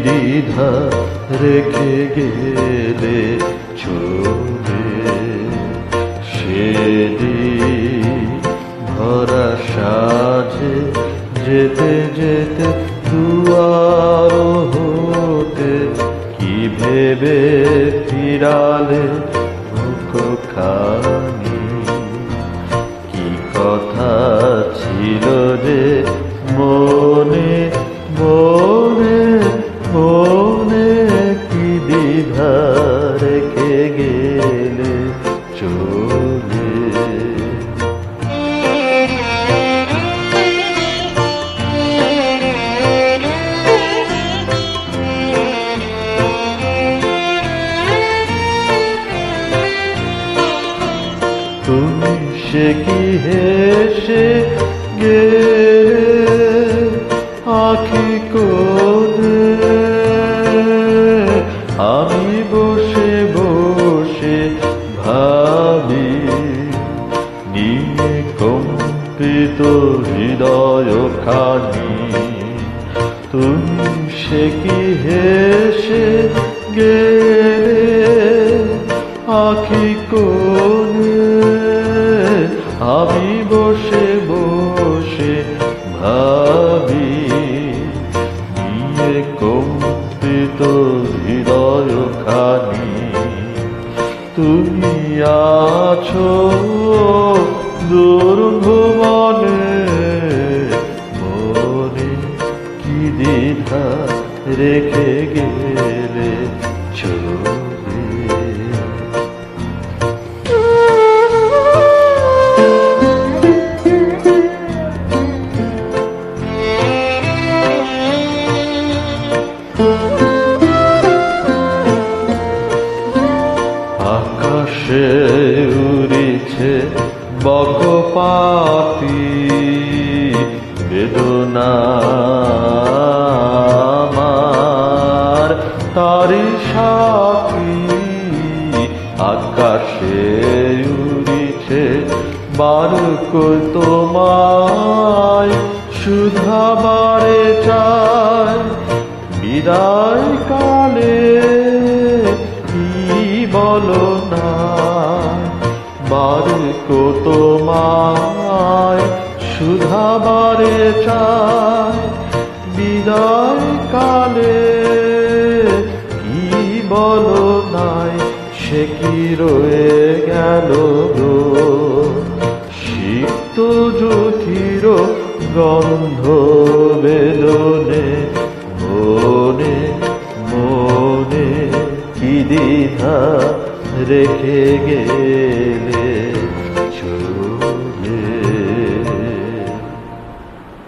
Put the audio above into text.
দ্বিধা রেখে গেলে চলে সেদিন ভরা সাজে যেতে যেতে দুয়ার হতে কি ভেবে ফিরালে মুখখানি কি কথা ছিল যে মনে মনে মনে কি দ্বিধা রেখে গেলে চলে তুমি সে কি হেসে গেলে আঁখি কোণে আমি বসে বসে ভাবি নিয়ে কম্পিত হৃদয় খানি তুমি সে কি হেসে গেলে আঁখি কোণে আমি বসে বসে ভাবি নিয়ে কম্পিত হৃদয় খানি তুমি আছো দুর্ভুবনে মনে কি দ্বিধা রেখে গেলে চলে আকাশে উড়িছে বকপাতি বেদনা আমার তারি সাথী আকাশে উড়িছে বারুক তোমায় শুধাবারে চায় বিদায় কালে বলো না বারুক তোমায় শুধাবারে চায় বিদায় কালে কি বলো নাই সে কি রয়ে গেল গো সিক্ত জ্যোতির গন্ধ বেদনে মনে মনে কি দ্বিধা রেখে গেলে